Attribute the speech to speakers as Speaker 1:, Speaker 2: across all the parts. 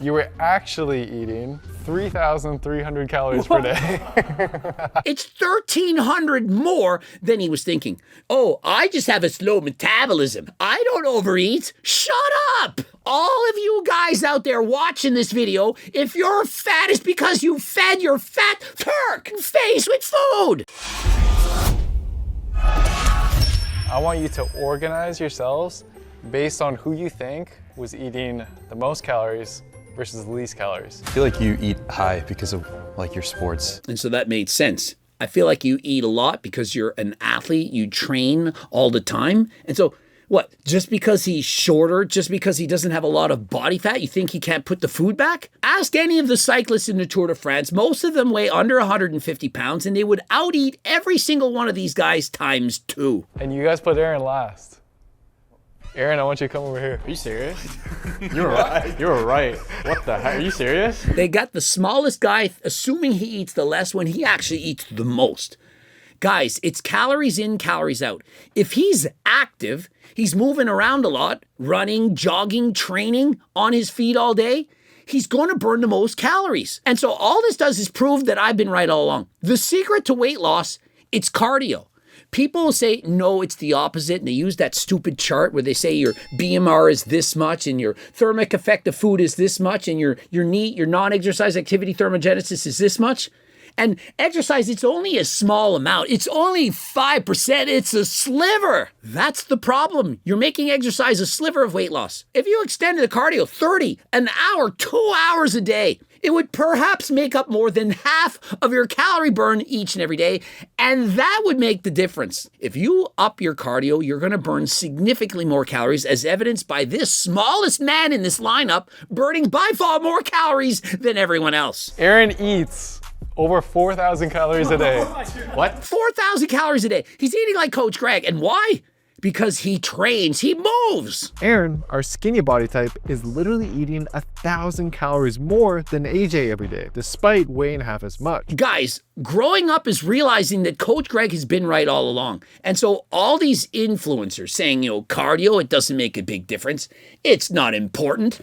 Speaker 1: You were actually eating 3,300 calories per day.
Speaker 2: It's 1,300 more than he was thinking. Oh, I just have a slow metabolism. I don't overeat. Shut up! All of you guys out there watching this video, if you're fat, it's because you fed your fat Turk face with food.
Speaker 1: I want you to organize yourselves based on who you think was eating the most calories versus the least calories.
Speaker 3: I feel like you eat high because of like your sports.
Speaker 2: And so that made sense. I feel like you eat a lot because you're an athlete, you train all the time. And so what, just because he's shorter, just because he doesn't have a lot of body fat, you think he can't put the food back? Ask any of the cyclists in the Tour de France. Most of them weigh under 150 pounds and they would out-eat every single one of these guys times 2.
Speaker 1: And you guys put Aaron last. Aaron, I want you to come over here.
Speaker 4: Are you serious? You were right. You were right. What the heck? Are you serious?
Speaker 2: They got the smallest guy, assuming he eats the less when he actually eats the most. Guys, it's calories in, calories out. If he's active, he's moving around a lot, running, jogging, training on his feet all day, he's going to burn the most calories. And so all this does is prove that I've been right all along. The secret to weight loss, it's cardio. People say, no, it's the opposite. And they use that stupid chart where they say your BMR is this much and your thermic effect of food is this much and your NEAT, your non-exercise activity thermogenesis is this much. And exercise, it's only a small amount. It's only 5%. It's a sliver. That's the problem. You're making exercise a sliver of weight loss. If you extended the cardio 30, an hour, 2 hours a day, it would perhaps make up more than half of your calorie burn each and every day, and that would make the difference. If you up your cardio, you're going to burn significantly more calories, as evidenced by this smallest man in this lineup burning by far more calories than everyone else.
Speaker 1: Aaron eats over 4,000 calories a day.
Speaker 2: What? 4,000 calories a day. He's eating like Coach Greg. And why? Because he trains, he moves.
Speaker 5: Aaron, our skinny body type, is literally eating 1,000 calories more than AJ every day, despite weighing half as much.
Speaker 2: Guys, growing up is realizing that Coach Greg has been right all along. And so all these influencers saying, cardio, it doesn't make a big difference. It's not important.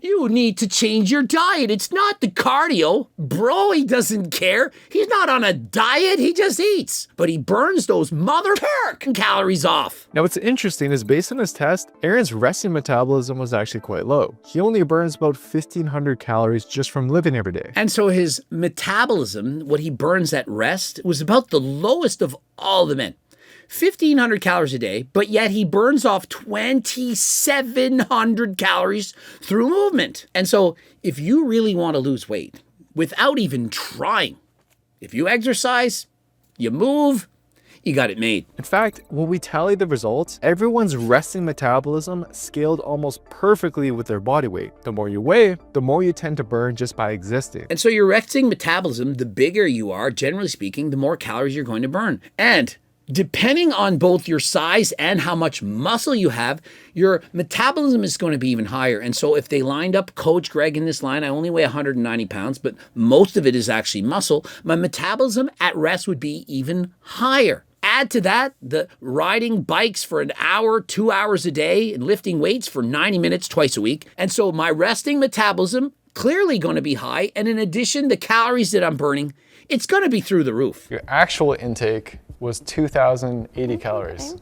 Speaker 2: You need to change your diet. It's not the cardio. Bro, he doesn't care. He's not on a diet. He just eats. But he burns those mother calories off.
Speaker 5: Now, what's interesting is based on his test, Aaron's resting metabolism was actually quite low. He only burns about 1,500 calories just from living every day.
Speaker 2: And so his metabolism, what he burns at rest, was about the lowest of all the men. 1,500 calories a day, but yet he burns off 2,700 calories through movement. And so if you really want to lose weight without even trying, if you exercise, you move, you got it made.
Speaker 5: In fact, when we tally the results, everyone's resting metabolism scaled almost perfectly with their body weight. The more you weigh, the more you tend to burn just by existing.
Speaker 2: And so your resting metabolism, the bigger you are, generally speaking, the more calories you're going to burn. And depending on both your size and how much muscle you have, your metabolism is going to be even higher. And so if they lined up Coach Greg in this line, I only weigh 190 pounds, but most of it is actually muscle, my metabolism at rest would be even higher. Add to that the riding bikes for an hour, 2 hours a day, and lifting weights for 90 minutes twice a week. And so my resting metabolism clearly going to be high. And in addition, the calories that I'm burning, it's going to be through the roof.
Speaker 1: Your actual intake was 2,080 calories.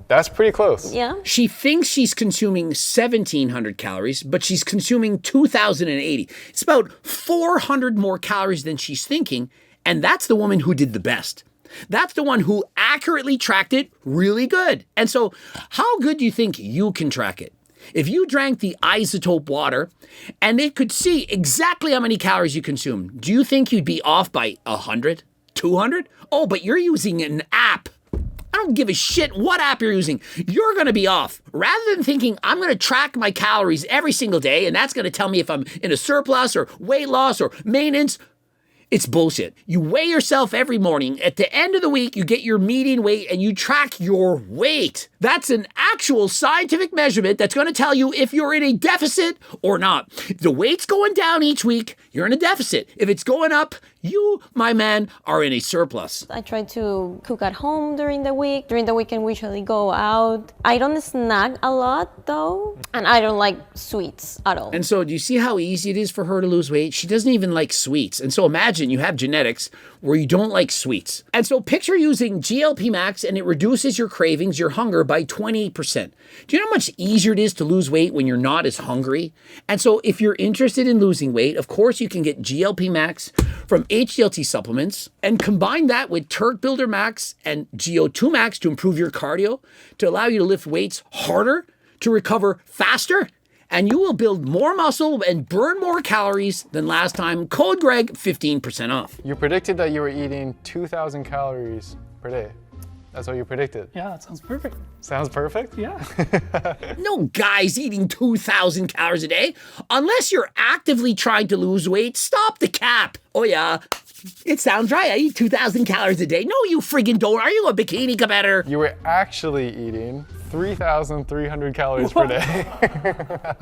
Speaker 1: That's pretty close.
Speaker 6: Yeah.
Speaker 2: She thinks she's consuming 1,700 calories, but she's consuming 2,080. It's about 400 more calories than she's thinking, and that's the woman who did the best. That's the one who accurately tracked it really good. And so how good do you think you can track it? If you drank the isotope water and it could see exactly how many calories you consume, do you think you'd be off by 100, 200? Oh, but you're using an app. I don't give a shit what app you're using. You're going to be off. Rather than thinking, I'm going to track my calories every single day, and that's going to tell me if I'm in a surplus or weight loss or maintenance, it's bullshit. You weigh yourself every morning. At the end of the week, you get your median weight and you track your weight. That's an actual scientific measurement that's going to tell you if you're in a deficit or not. If the weight's going down each week, you're in a deficit. If it's going up, you, my man, are in a surplus.
Speaker 6: I try to cook at home during the week. During the weekend, we usually go out. I don't snack a lot, though, and I don't like sweets at all.
Speaker 2: And so do you see how easy it is for her to lose weight? She doesn't even like sweets. And so imagine you have genetics where you don't like sweets. And so picture using GLP Max and it reduces your cravings, your hunger by 28%. Do you know how much easier it is to lose weight when you're not as hungry? And so if you're interested in losing weight, of course you can get GLP Max from HDLT supplements and combine that with Turk Builder Max and GO2 Max to improve your cardio, to allow you to lift weights harder, to recover faster, and you will build more muscle and burn more calories than last time. Code Greg, 15% off.
Speaker 1: You predicted that you were eating 2,000 calories per day. That's what you predicted.
Speaker 7: Yeah, that sounds perfect.
Speaker 1: Sounds perfect?
Speaker 7: Yeah.
Speaker 2: No guy's eating 2,000 calories a day. Unless you're actively trying to lose weight, stop the cap. Oh yeah, it sounds right. I eat 2,000 calories a day. No, you friggin' don't. Are you a bikini competitor?
Speaker 1: You were actually eating 3,300 calories per day.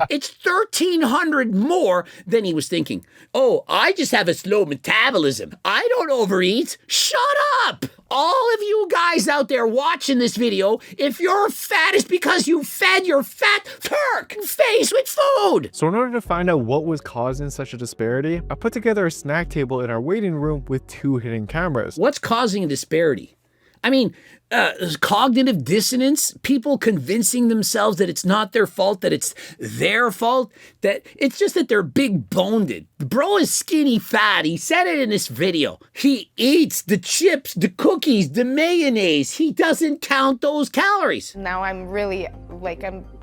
Speaker 2: It's 1,300 more than he was thinking. Oh, I just have a slow metabolism. I don't overeat. Shut up! All of you guys out there watching this video, if you're fat, it's because you fed your fat Turk face with food.
Speaker 5: So in order to find out what was causing such a disparity, I put together a snack table in our waiting room with 2 hidden cameras.
Speaker 2: What's causing a disparity? I mean, cognitive dissonance, people convincing themselves that it's not their fault, that it's their fault, that it's just that they're big boned. Bro is skinny fat. He said it in this video. He eats the chips, the cookies, the mayonnaise. He doesn't count those calories.
Speaker 8: Now I'm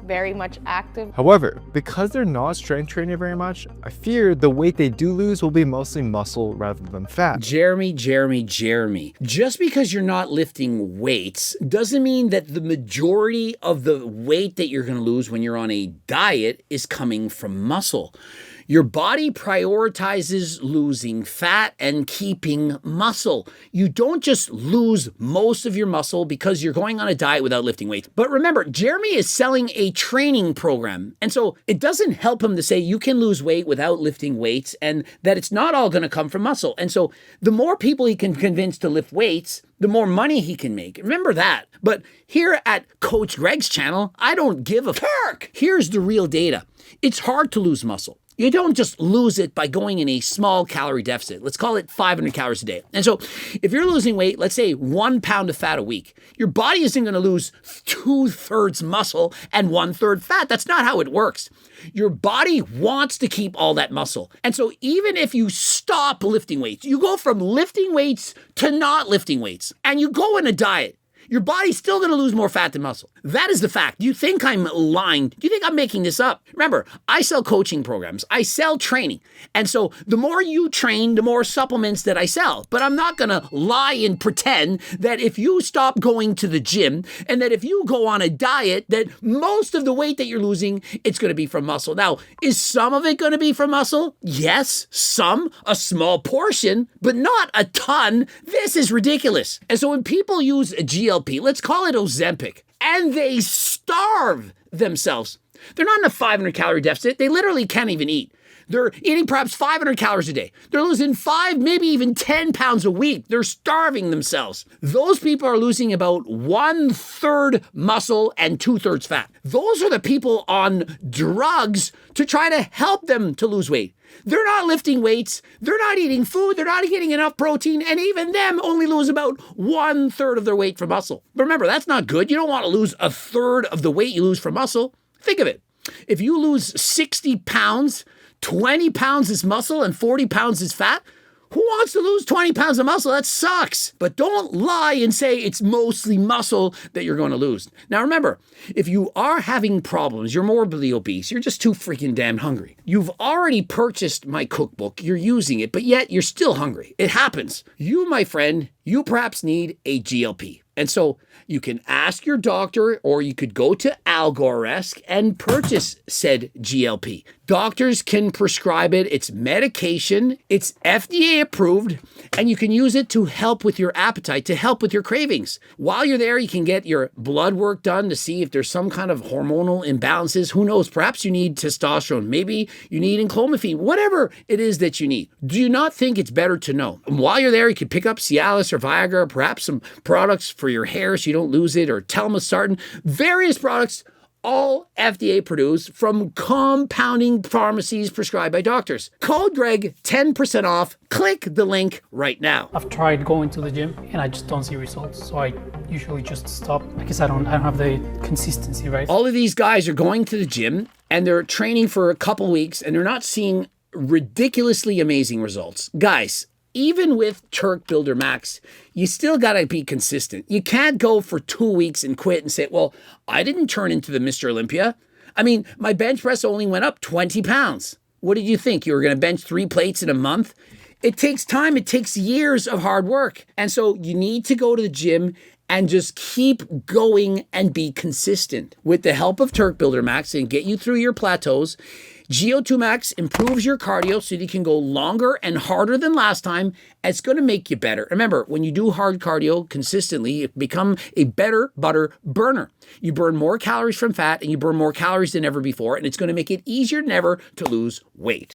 Speaker 8: very much active.
Speaker 5: However, because they're not strength training very much, I fear the weight they do lose will be mostly muscle rather than fat.
Speaker 2: Jeremy. Just because you're not lifting weights doesn't mean that the majority of the weight that you're going to lose when you're on a diet is coming from muscle. Your body prioritizes losing fat and keeping muscle. You don't just lose most of your muscle because you're going on a diet without lifting weights. But remember, Jeremy is selling a training program. And so it doesn't help him to say you can lose weight without lifting weights and that it's not all going to come from muscle. And so the more people he can convince to lift weights, the more money he can make. Remember that. But here at Coach Greg's channel, I don't give a fuck. Here's the real data. It's hard to lose muscle. You don't just lose it by going in a small calorie deficit. Let's call it 500 calories a day. And so if you're losing weight, let's say 1 pound of fat a week, your body isn't going to lose 2/3 muscle and 1/3 fat. That's not how it works. Your body wants to keep all that muscle. And so even if you stop lifting weights, you go from lifting weights to not lifting weights, and you go on a diet, your body's still going to lose more fat than muscle. That is the fact. Do you think I'm lying? Do you think I'm making this up? Remember, I sell coaching programs. I sell training. And so the more you train, the more supplements that I sell. But I'm not going to lie and pretend that if you stop going to the gym and that if you go on a diet, that most of the weight that you're losing, it's going to be from muscle. Now, is some of it going to be from muscle? Yes, some, a small portion, but not a ton. This is ridiculous. And so when people use a GLP, let's call it Ozempic, and they starve themselves. They're not in a 500 calorie deficit. They literally can't even eat. They're eating perhaps 500 calories a day. They're losing 5, maybe even 10 pounds a week. They're starving themselves. Those people are losing about 1/3 muscle and 2/3 fat. Those are the people on drugs to try to help them to lose weight. They're not lifting weights. They're not eating food. They're not getting enough protein. And even them only lose about 1/3 of their weight from muscle. But remember, that's not good. You don't want to lose 1/3 of the weight you lose from muscle. Think of it. If you lose 60 pounds, 20 pounds is muscle and 40 pounds is fat. Who wants to lose 20 pounds of muscle? That sucks. But don't lie and say it's mostly muscle that you're going to lose. Now remember, if you are having problems, you're morbidly obese, you're just too freaking damn hungry. You've already purchased my cookbook, you're using it, but yet you're still hungry. It happens. You, my friend, you perhaps need a GLP. And so you can ask your doctor, or you could go to Algoresque and purchase said GLP. Doctors can prescribe it. It's medication. It's FDA approved, and you can use it to help with your appetite, to help with your cravings. While you're there, you can get your blood work done to see if there's some kind of hormonal imbalances. Who knows? Perhaps you need testosterone. Maybe you need enclomiphene. Whatever it is that you need. Do you not think it's better to know? And while you're there, you could pick up Cialis or Viagra, perhaps some products for your hair so you don't lose it, or telmisartan, various products, all FDA produced from compounding pharmacies prescribed by doctors. Code Greg, 10% off. Click the link right now.
Speaker 7: I've tried going to the gym and I just don't see results. So I usually just stop because I don't have the consistency, right?
Speaker 2: All of these guys are going to the gym and they're training for a couple weeks and they're not seeing ridiculously amazing results. Guys, even with Turk Builder Max, you still got to be consistent. You can't go for 2 weeks and quit and say, well, I didn't turn into the Mr. Olympia. I mean, my bench press only went up 20 pounds. What did you think? You were going to bench 3 plates in a month? It takes time. It takes years of hard work. And so you need to go to the gym and just keep going and be consistent. With the help of Turk Builder Max and get you through your plateaus, GO2 Max improves your cardio so that you can go longer and harder than last time. It's going to make you better. Remember, when you do hard cardio consistently, you become a better butter burner. You burn more calories from fat and you burn more calories than ever before, and it's going to make it easier than ever to lose weight.